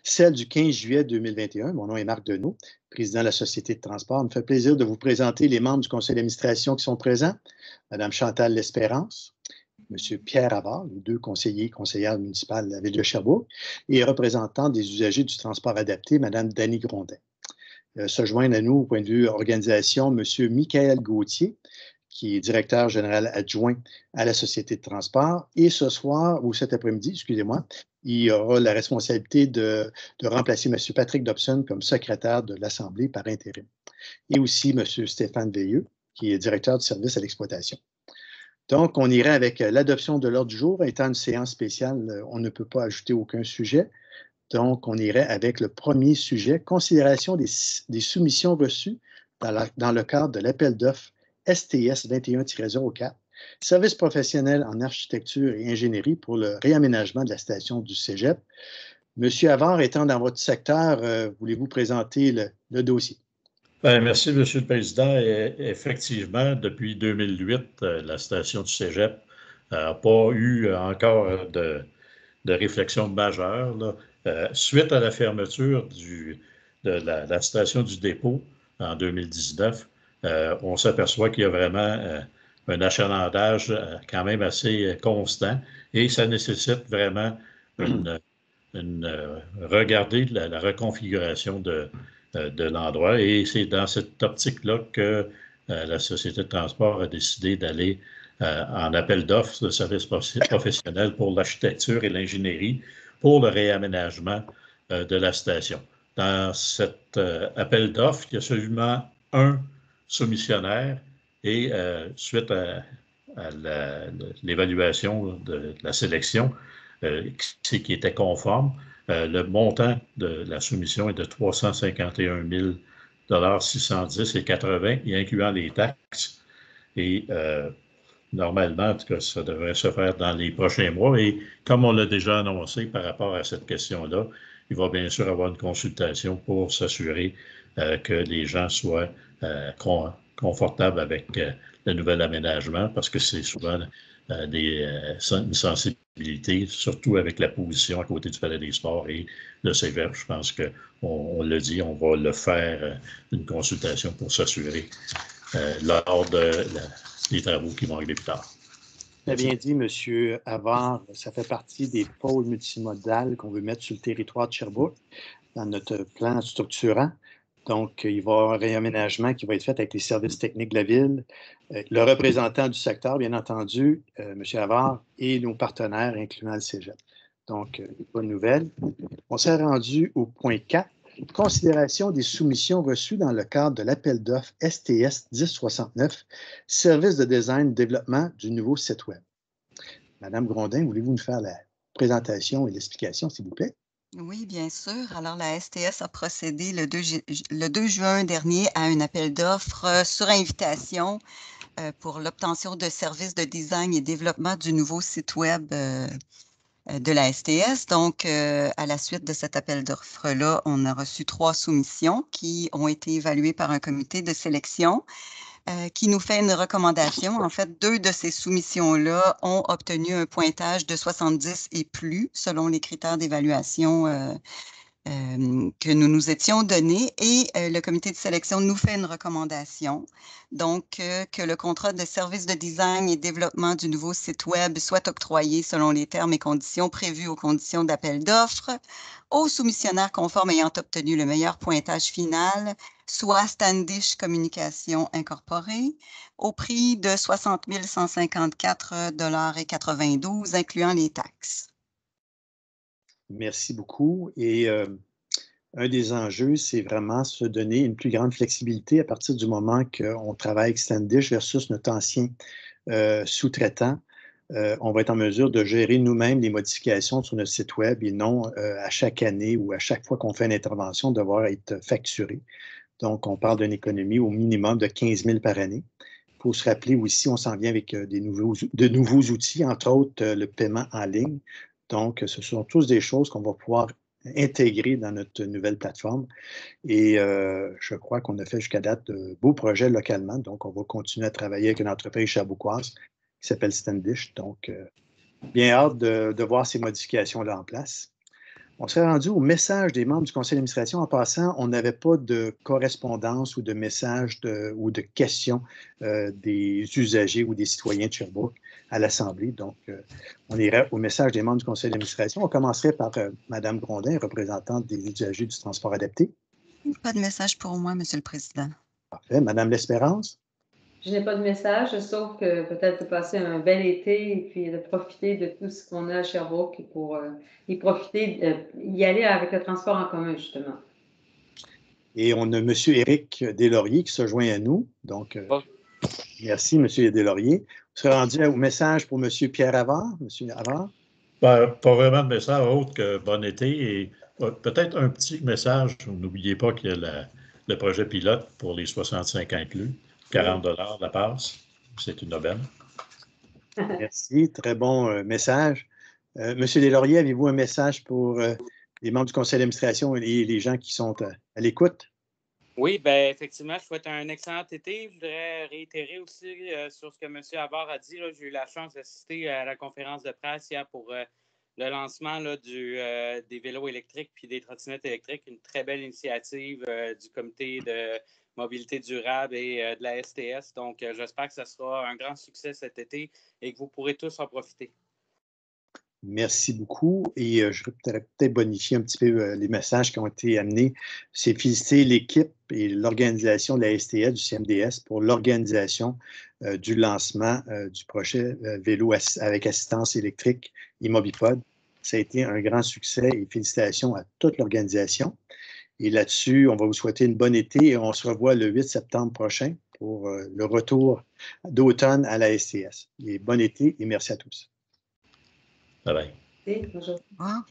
celle du 15 juillet 2021. Mon nom est Marc Deneau, président de la Société de transport. Il me fait plaisir de vous présenter les membres du conseil d'administration qui sont présents. Mme Chantal L'Espérance, M. Pierre Havard, les deux conseillères municipales de la ville de Sherbrooke, et représentant des usagers du transport adapté, Mme Dany Grondin. Se joignent à nous, au point de vue organisation, M. Michael Gauthier, qui est directeur général adjoint à la Société de transport. Et ce soir, ou cet après-midi, excusez-moi, il aura la responsabilité de remplacer M. Patrick Dobson comme secrétaire de l'Assemblée par intérim. Et aussi M. Stéphane Veilleux, qui est directeur du service à l'exploitation. Donc, on irait avec l'adoption de l'ordre du jour. Étant une séance spéciale, on ne peut pas ajouter aucun sujet. Donc, on irait avec le premier sujet, considération des soumissions reçues dans le cadre de l'appel d'offres STS 21-04, service professionnel en architecture et ingénierie pour le réaménagement de la station du Cégep. Monsieur Havard, étant dans votre secteur, voulez-vous présenter le dossier? Bien, merci, M. le Président. Et effectivement, depuis 2008, la station du Cégep n'a pas eu encore de réflexion majeure. Suite à la fermeture de la station du dépôt en 2019, on s'aperçoit qu'il y a vraiment un achalandage quand même assez constant et ça nécessite vraiment regarder la reconfiguration de l'endroit. Et c'est dans cette optique-là que la Société de transport a décidé d'aller en appel d'offres de services professionnels pour l'architecture et l'ingénierie pour le réaménagement de la station. Dans cet appel d'offres, il y a seulement un soumissionnaire et suite à l'évaluation de la sélection qui était conforme, le montant de la soumission est de 351 610,80 et incluant les taxes. Et normalement, en tout cas, ça devrait se faire dans les prochains mois. Et comme on l'a déjà annoncé par rapport à cette question-là, il va bien sûr avoir une consultation pour s'assurer que les gens soient confortables avec le nouvel aménagement, parce que c'est souvent une sensibilité, surtout avec la position à côté du Palais des Sports et le Cégep. Je pense qu'on l'a dit, on va le faire une consultation pour s'assurer lors des travaux qui vont arriver plus tard. Très bien dit, M. Havard. Ça fait partie des pôles multimodales qu'on veut mettre sur le territoire de Sherbrooke dans notre plan structurant. Donc, il va y avoir un réaménagement qui va être fait avec les services techniques de la ville, le représentant du secteur, bien entendu, M. Havard, et nos partenaires, incluant le Cégep. Donc, bonne nouvelle. On s'est rendu au point 4, considération des soumissions reçues dans le cadre de l'appel d'offres STS 1069, service de design développement du nouveau site Web. Madame Grondin, voulez-vous nous faire la présentation et l'explication, s'il vous plaît? Oui, bien sûr. Alors, la STS a procédé le 2 juin dernier à un appel d'offres sur invitation pour l'obtention de services de design et développement du nouveau site Web de la STS. Donc, à la suite de cet appel d'offres-là, on a reçu 3 soumissions qui ont été évaluées par un comité de sélection qui nous fait une recommandation. En fait, 2 de ces soumissions-là ont obtenu un pointage de 70 et plus selon les critères d'évaluation que nous nous étions donnés et le comité de sélection nous fait une recommandation. Donc, que le contrat de service de design et développement du nouveau site Web soit octroyé selon les termes et conditions prévus aux conditions d'appel d'offres aux soumissionnaires conformes ayant obtenu le meilleur pointage final, soit Standish Communications Incorporée, au prix de 60 154,92 $ incluant les taxes. Merci beaucoup. Et un des enjeux, c'est vraiment se donner une plus grande flexibilité à partir du moment qu'on travaille avec Standish versus notre ancien sous-traitant. On va être en mesure de gérer nous-mêmes les modifications sur notre site Web et non à chaque année ou à chaque fois qu'on fait une intervention, devoir être facturé. Donc, on parle d'une économie au minimum de 15 000 par année. Il faut se rappeler aussi, on s'en vient avec de nouveaux outils, entre autres le paiement en ligne. Donc, ce sont tous des choses qu'on va pouvoir intégrer dans notre nouvelle plateforme. Et je crois qu'on a fait jusqu'à date de beaux projets localement. Donc, on va continuer à travailler avec une entreprise chabouquoise qui s'appelle Standish. Donc, bien hâte de voir ces modifications-là en place. On serait rendu au message des membres du conseil d'administration. En passant, on n'avait pas de correspondance ou de messages ou de questions des usagers ou des citoyens de Sherbrooke à l'Assemblée. Donc, on irait au message des membres du conseil d'administration. On commencerait par Mme Grondin, représentante des usagers du transport adapté. Pas de message pour moi, Monsieur le Président. Parfait. Mme L'Espérance? Je n'ai pas de message, sauf que peut-être de passer un bel été et puis de profiter de tout ce qu'on a à Sherbrooke pour y profiter, y aller avec le transport en commun, justement. Et on a M. Éric Deslauriers qui se joint à nous. Donc, merci, M. Deslauriers. On serait rendu au message pour M. Pierre Havard. M. Havard? Pas vraiment de message autre que bon été et peut-être un petit message. N'oubliez pas qu'il y a le projet pilote pour les 65 inclus. 40 $ la passe. C'est une aubaine. Merci. Très bon message. Monsieur Deslauriers, avez-vous un message pour les membres du conseil d'administration et les gens qui sont à l'écoute? Oui, bien, effectivement, je souhaite un excellent été. Je voudrais réitérer aussi sur ce que M. Havard a dit. J'ai eu la chance d'assister à la conférence de presse hier pour le lancement là, des vélos électriques puis des trottinettes électriques. Une très belle initiative du comité de mobilité durable et de la STS. Donc, j'espère que ce sera un grand succès cet été et que vous pourrez tous en profiter. Merci beaucoup. Et je voudrais peut-être bonifier un petit peu les messages qui ont été amenés. C'est féliciter l'équipe et l'organisation de la STS, du CMDS, pour l'organisation du lancement du projet vélo avec assistance électrique Immobipod. Ça a été un grand succès et félicitations à toute l'organisation. Et là-dessus, on va vous souhaiter une bonne été et on se revoit le 8 septembre prochain pour le retour d'automne à la STS. Et bon été et merci à tous. Bye bye. Oui, bonjour. Au revoir.